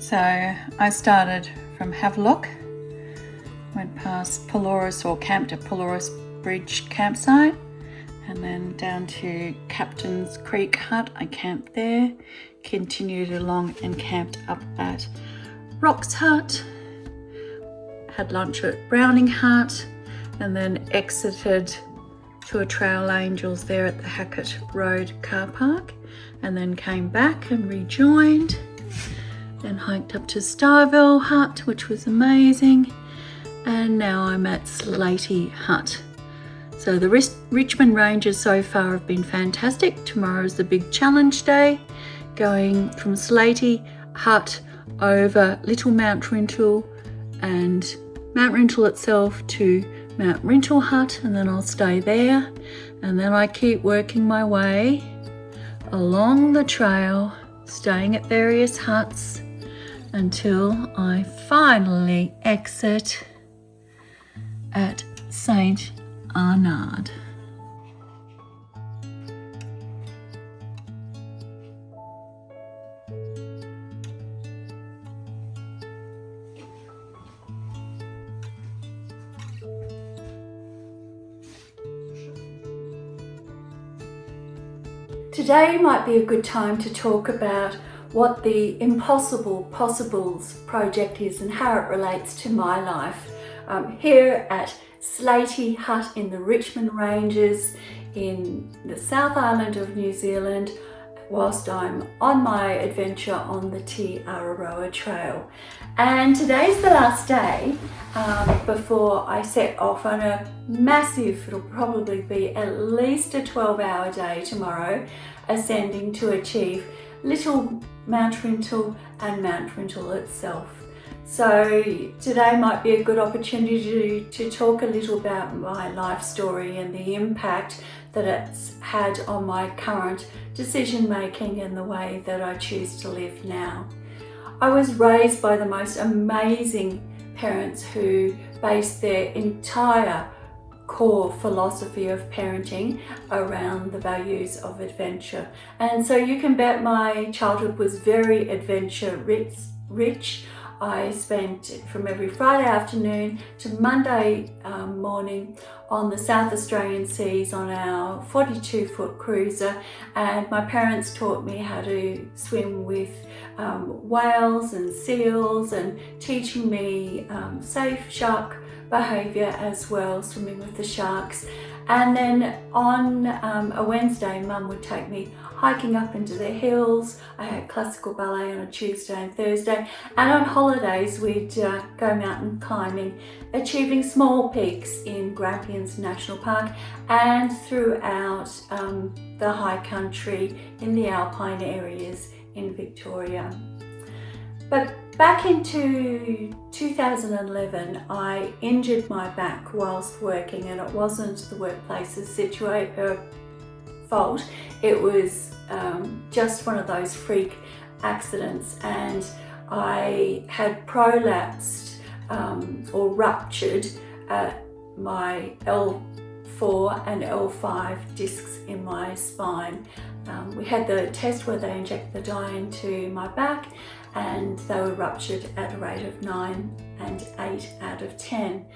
So I started from Havelock, went past Pelorus, or camped at Pelorus Bridge campsite, and then down to Captain's Creek Hut. I camped there, continued along and camped up at Rock's Hut, had lunch at Browning Hut, and then exited to a Trail Angels there at the Hackett Road car park, and then came back and rejoined. Then hiked up to Starville Hut, which was amazing, and now I'm at Slatey Hut. So the Richmond ranges so far have been fantastic. Tomorrow's the big challenge day, going from Slatey Hut over Little Mount Rintle and Mount Rintle itself to Mount Rintle Hut, and then I'll stay there, and then I keep working my way along the trail, staying at various huts until I finally exit at St. Arnaud. Today might be a good time to talk about what the Impossible Possibles project is and how it relates to my life. Here at Slatey Hut in the Richmond Ranges in the South Island of New Zealand, whilst I'm on my adventure on the Araroa Trail. And today's the last day before I set off on a massive, it'll probably be at least a 12-hour day tomorrow, ascending to achieve Little Mount Rintle and Mount Rintle itself. So today might be a good opportunity to talk a little about my life story and the impact that it's had on my current decision making and the way that I choose to live now. I was raised by the most amazing parents who based their entire core philosophy of parenting around the values of adventure. And so you can bet my childhood was very adventure rich. I spent from every Friday afternoon to Monday morning on the South Australian seas on our 42-foot cruiser, and my parents taught me how to swim with whales and seals, and teaching me safe shark behaviour as well, swimming with the sharks. And then on a Wednesday, Mum would take me hiking up into the hills. I had classical ballet on a Tuesday and Thursday, and on holidays we'd go mountain climbing, achieving small peaks in Grampians National Park and throughout the high country in the alpine areas in Victoria. But back into 2011, I injured my back whilst working, and it wasn't the workplace's fault. It was just one of those freak accidents, and I had prolapsed or ruptured my L4 and L5 discs in my spine. We had the test where they injected the dye into my back, and they were ruptured at a rate of 9 and 8 out of 10.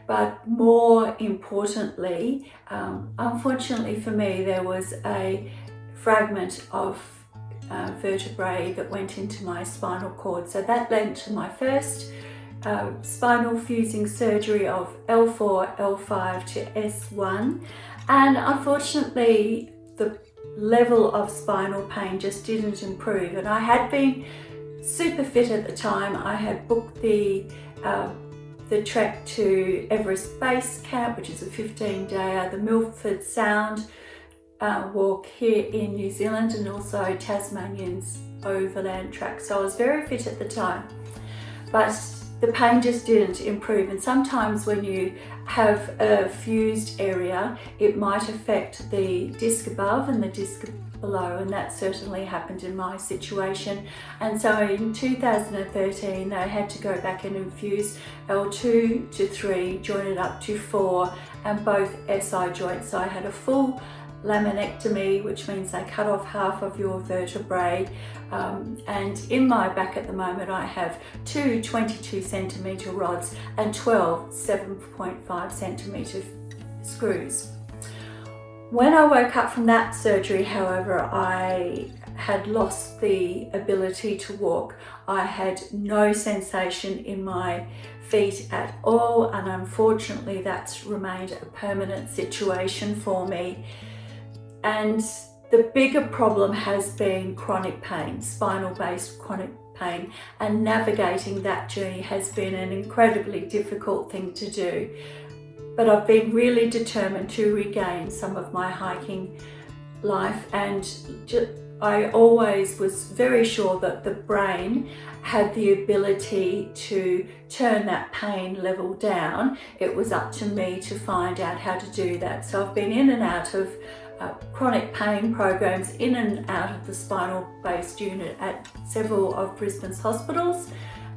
But more importantly, unfortunately for me, there was a fragment of vertebrae that went into my spinal cord. So that led to my first spinal fusing surgery of L4, L5 to S1. And unfortunately, the level of spinal pain just didn't improve. And I had been super fit at the time. I had booked the trek to Everest Base Camp, which is a 15-day, the Milford Sound walk here in New Zealand, and also Tasmanian's overland track. So I was very fit at the time, but the pain just didn't improve. And sometimes when you have a fused area, it might affect the disc above and the disc below, and that certainly happened in my situation. And so in 2013 they had to go back and infuse L2 to 3, join it up to 4, and both SI joints. So I had a full laminectomy, which means they cut off half of your vertebrae. And in my back at the moment, I have two 22 centimetre rods and 12 7.5 centimetre screws. When I woke up from that surgery, however, I had lost the ability to walk. I had no sensation in my feet at all, and unfortunately that's remained a permanent situation for me. And the bigger problem has been chronic pain, spinal-based chronic pain, and navigating that journey has been an incredibly difficult thing to do. But I've been really determined to regain some of my hiking life, and I always was very sure that the brain had the ability to turn that pain level down. It was up to me to find out how to do that. So I've been in and out of chronic pain programs, in and out of the spinal-based unit at several of Brisbane's hospitals.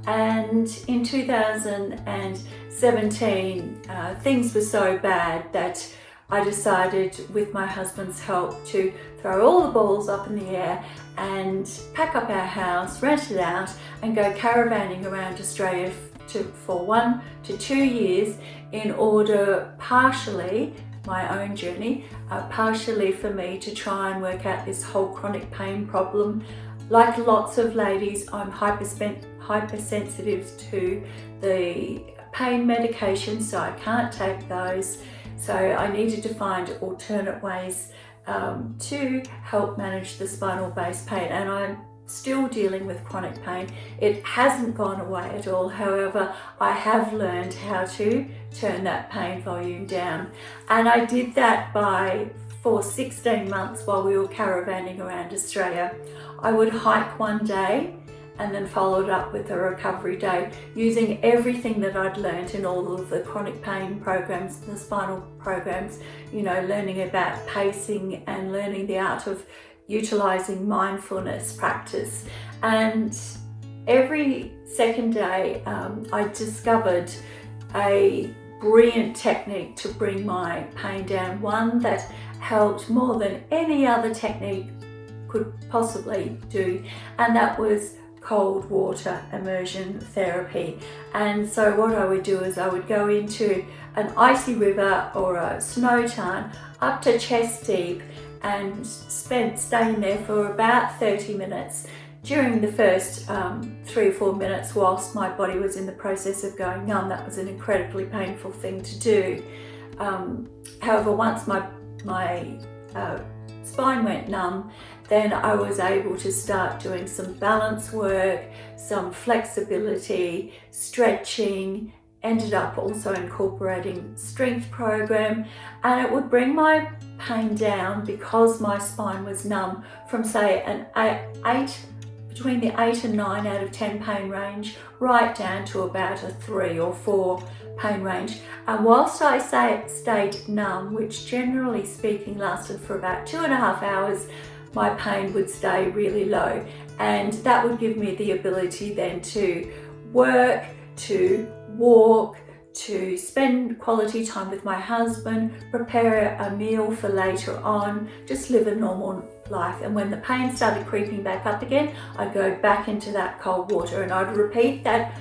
And in 2017, things were so bad that I decided, with my husband's help, to throw all the balls up in the air and pack up our house, rent it out, and go caravanning around Australia for 1 to 2 years, in order, partially my own journey, partially for me to try and work out this whole chronic pain problem. Like lots of ladies, I'm hypersensitive to the pain medication, so I can't take those. So I needed to find alternate ways to help manage the spinal-based pain, and I'm still dealing with chronic pain. It hasn't gone away at all. However, I have learned how to turn that pain volume down, and I did that for 16 months while we were caravanning around Australia. I would hike one day and then followed up with a recovery day, using everything that I'd learned in all of the chronic pain programs, the spinal programs, learning about pacing and learning the art of utilizing mindfulness practice. And every second day I discovered a brilliant technique to bring my pain down, one that helped more than any other technique could possibly do, and that was cold water immersion therapy. And so what I would do is I would go into an icy river or a snow tarn up to chest deep and staying there for about 30 minutes. During the first 3 or 4 minutes, whilst my body was in the process of going numb, that was an incredibly painful thing to do. However, once my spine went numb, then I was able to start doing some balance work, some flexibility, stretching, ended up also incorporating strength program, and it would bring my pain down, because my spine was numb, from say between the 8 and 9 out of 10 pain range, right down to about a 3 or 4 pain range. And whilst I stayed numb, which generally speaking lasted for about 2.5 hours, my pain would stay really low, and that would give me the ability then to work, to walk, to spend quality time with my husband, prepare a meal for later on, just live a normal life. And when the pain started creeping back up again, I'd go back into that cold water, and I'd repeat that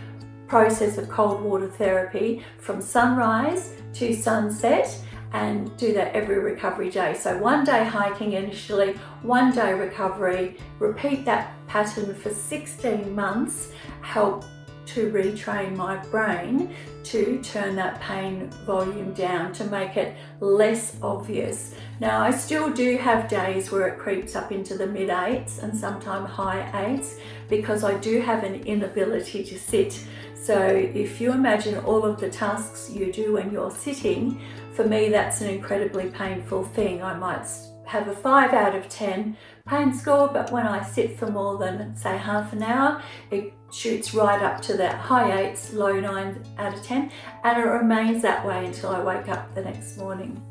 process of cold water therapy from sunrise to sunset, and do that every recovery day. So 1 day hiking initially, 1 day recovery, repeat that pattern for 16 months, help to retrain my brain to turn that pain volume down, to make it less obvious. Now, I still do have days where it creeps up into the mid 8s and sometimes high 8s, because I do have an inability to sit. So if you imagine all of the tasks you do when you're sitting, for me that's an incredibly painful thing. I might have a 5 out of 10 pain score, but when I sit for more than say half an hour, it shoots right up to that high 8s, low 9 out of 10, and it remains that way until I wake up the next morning.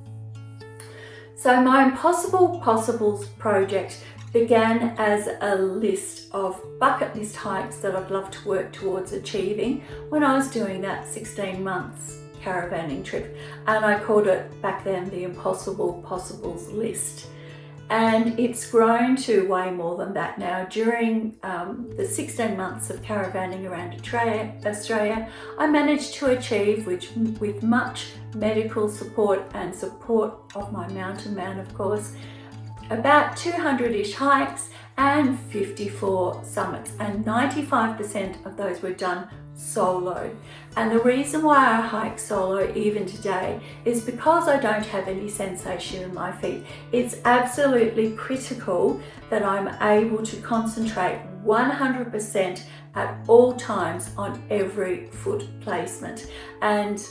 So my Impossible Possibles project began as a list of bucket list hikes that I'd love to work towards achieving when I was doing that 16 months caravanning trip, and I called it back then the Impossible Possibles list. And it's grown to way more than that now. During the 16 months of caravanning around Australia, I managed to achieve, with much medical support and support of my mountain man, of course, about 200-ish hikes and 54 summits, and 95% of those were done solo. And the reason why I hike solo even today is because I don't have any sensation in my feet. It's absolutely critical that I'm able to concentrate 100% at all times on every foot placement. And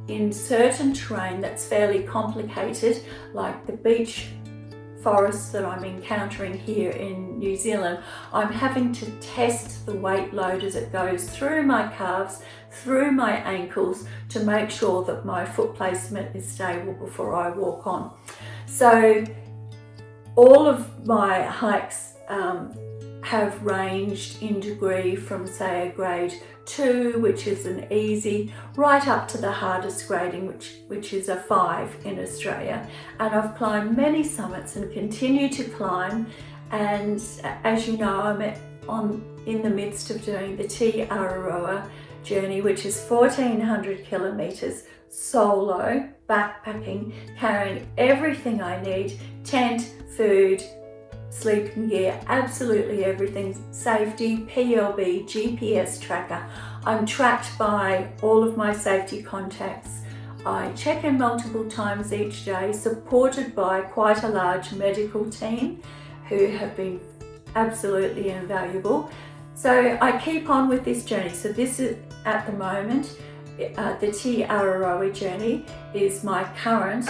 in certain terrain that's fairly complicated, like the beach forests that I'm encountering here in New Zealand, I'm having to test the weight load as it goes through my calves, through my ankles, to make sure that my foot placement is stable before I walk on. So all of my hikes have ranged in degree from, say, a grade 2, which is an easy, right up to the hardest grading, which is a 5 in Australia. And I've climbed many summits and continue to climb. And as you know, I'm in the midst of doing the Araroa journey, which is 1,400 kilometres solo, backpacking, carrying everything I need: tent, food, sleeping gear, absolutely everything, safety, PLB, GPS tracker. I'm tracked by all of my safety contacts. I check in multiple times each day, supported by quite a large medical team who have been absolutely invaluable. So I keep on with this journey. So this is, at the moment, the Araroa journey is my current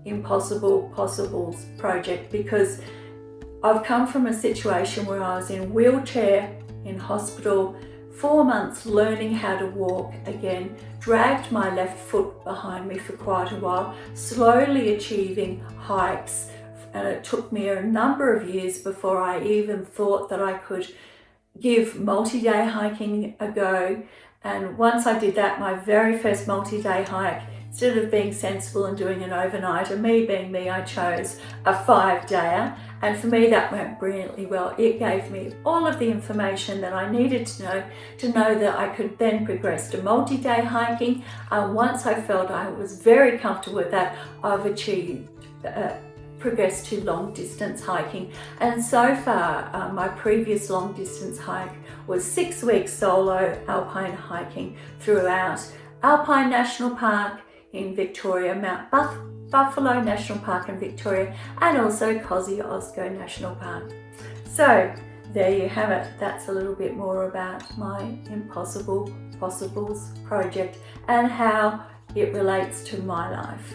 Impossible Possibles project, because I've come from a situation where I was in a wheelchair in hospital, 4 months learning how to walk again, dragged my left foot behind me for quite a while, slowly achieving hikes. And it took me a number of years before I even thought that I could give multi-day hiking a go. And once I did that, my very first multi-day hike, instead of being sensible and doing an overnight, and me being me, I chose a 5-dayer. And for me, that went brilliantly well. It gave me all of the information that I needed to know that I could then progress to multi-day hiking. And once I felt I was very comfortable with that, I've achieved progressed to long distance hiking. And so far, my previous long distance hike was 6 weeks solo alpine hiking throughout Alpine National Park in Victoria, Mount Buffalo National Park in Victoria, and also Kosciuszko National Park. So there you have it. That's a little bit more about my Impossible Possibles project and how it relates to my life.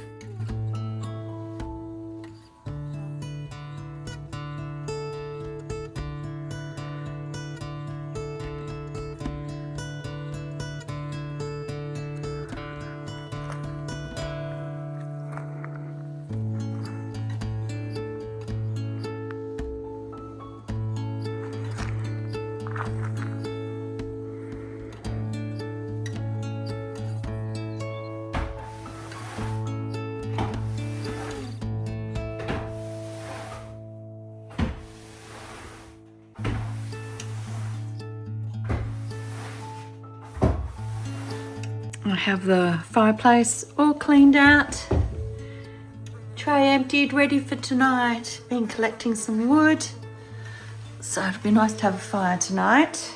I have the fireplace all cleaned out, tray emptied, ready for tonight. Been collecting some wood, so it'd be nice to have a fire tonight.